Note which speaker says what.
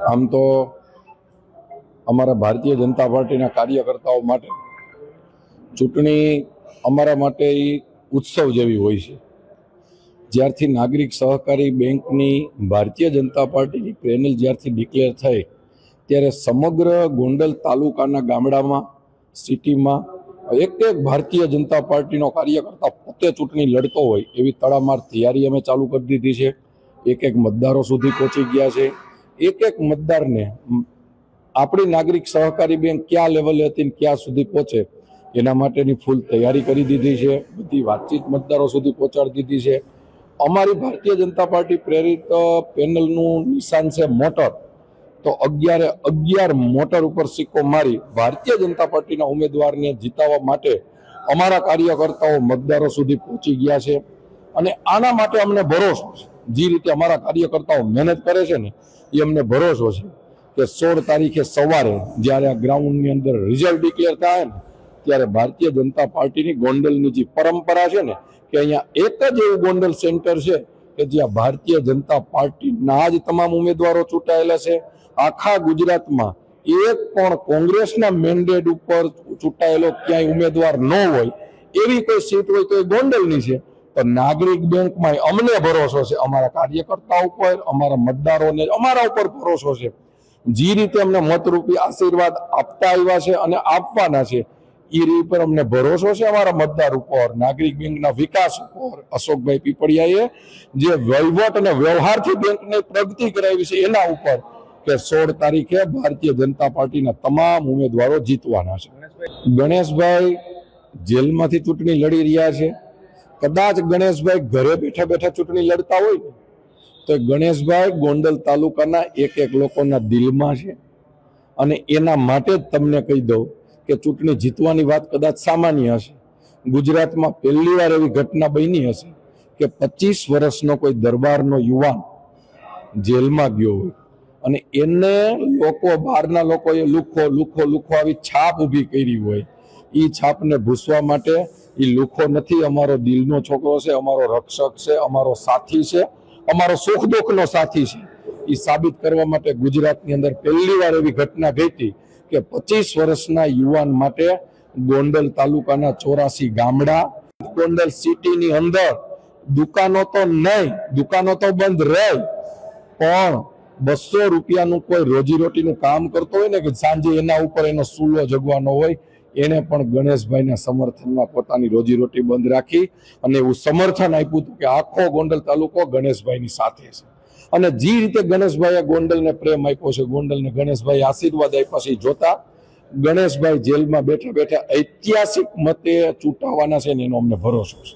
Speaker 1: આમ તો અમારા ભારતીય જનતા પાર્ટીના કાર્યકર્તાઓ માટે ચૂંટણી અમારા માટે ઉત્સવ જેવી હોય છે। જ્યારથી નાગરિક સહકારી બેંકની ભારતીય જનતા પાર્ટીની પેનલ જ્યારથી ડિક્લેર થઈ ત્યારે સમગ્ર ગોંડલ તાલુકાના ગામડામાં સિટીમાં એક ભારતીય જનતા પાર્ટીનો કાર્યકર્તા પોતે ચૂંટણી લડતો હોય એવી તડામાર તૈયારી અમે ચાલુ કરી દીધી છે। એક મતદારો સુધી પહોંચી ગયા છે। એક મતદારને આપણી નાગરિક સહકારી બેંક ક્યાં લેવલે હતી ને ક્યાં સુધી પહોંચે એના માટેની ફૂલ તૈયારી કરી દીધી છે। બધી વાતચીત મતદારો સુધી પહોંચાડી દીધી છે। અમારી ભારતીય જનતા પાર્ટી પ્રેરિત પેનલનું નિશાન છે મોટર, તો 11 મોટર ઉપર સિક્કો મારી ભારતીય જનતા પાર્ટીના ઉમેદવારને જીતાવવા માટે અમારા કાર્યકર્તાઓ મતદારો સુધી પહોંચી ગયા છે। અને આના માટે અમને ભરોસો છે, જે રીતે અમારા કાર્યકર્તાઓ મહેનત કરે છે ને એ અમને ભરોસો છે કે 16 તારીખે સવારે જ્યારે આ ગ્રાઉન્ડની અંદર રિઝલ્ટ ડિક્લેર થાય ને ત્યારે ભારતીય જનતા પાર્ટીની ગોંડલની જે પરંપરા છે ને કે અહીંયા એક જ એવું ગોંડલ સેન્ટર છે કે જ્યાં ભારતીય જનતા પાર્ટીના જ તમામ ઉમેદવારો ચૂંટાયેલા છે। આખા ગુજરાતમાં એક પણ કોંગ્રેસના મેન્ડેટ ઉપર ચૂંટાયેલો ક્યાંય ઉમેદવાર ન હોય એવી કોઈ સીટ હોય તો એ ગોંડલની છે। તો નાગરિક બેંકમાં અમને ભરોસો છે, અમારા કાર્યકર્તાઓ ઉપર, અમારા મતદારોને અમારા ઉપર ભરોસો છે। જે રીતે અમને મતરૂપી આશીર્વાદ આપતા આવ્યા છે અને આપવાના છે એ રીત પર અમને ભરોસો છે અમારા મતદાર ઉપર, નાગરિક બેંકના વિકાસ ઉપર। અશોકભાઈ પીપળિયાએ જે વહીવટ અને વ્યવહારથી બેંકને પ્રગતિ કરાવી છે એના ઉપર કે 16 તારીખે ભારતીય જનતા પાર્ટીના તમામ ઉમેદવારો જીતવાના છે। ગણેશભાઈ જેલમાંથી ચૂંટણી લડી રહ્યા છે। કદાચ ગણેશભાઈ ઘરે બેઠા બેઠા ચૂંટણી લડતા હોય ને તો ગણેશભાઈ ગોંડલ તાલુકાના એક લોકોના દિલમાં છે। અને એના માટે જ તમને કહી દઉં કે ચૂંટણી જીતવાની વાત કદાચ સામાન્ય હશે, ગુજરાતમાં પહેલી વાર એવી ઘટના બની હશે કે 25 વર્ષનો કોઈ દરબારનો યુવાન જેલમાં ગયો હોય અને એને લોકો, બહારના લોકોએ લુખો આવી છાપ ઊભી કરી હોય। એ છાપને ભૂસવા માટે એ લુખો નથી, અમારો દિલનો છોકરો છે, અમારો રક્ષક છે, અમારો સાથી છે, અમારો સુખ દુઃખનો સાથી છે। એ સાબિત કરવા માટે ગુજરાતની અંદર પહેલી વાર એવી ઘટના ઘટી કે 25 વર્ષના યુવાન માટે ગોંડલ તાલુકાના 84 ગામડા, ગોંડલ સિટીની અંદર દુકાનો તો નહીં, દુકાનો તો બંધ રહે, પણ 200 રૂપિયાનું કોઈ રોજીરોટીનું કામ કરતો હોય ને કે સાંજે એના ઉપર એનો સૂલો જગવાનો હોય, એને પણ ગણેશભાઈના સમર્થનમાં પોતાની રોજીરોટી બંધ રાખી અને એવું સમર્થન આપ્યું હતું કે આખો ગોંડલ તાલુકો ગણેશભાઈની સાથે છે। અને જે રીતે ગણેશભાઈએ ગોંડલને પ્રેમ આપ્યો છે, ગોંડલને ગણેશભાઈ આશીર્વાદ આપ્યા છે, જોતા ગણેશભાઈ જેલમાં બેઠા બેઠા ઐતિહાસિક મતે ચૂંટાવાના છે ને એનો અમને ભરોસો છે।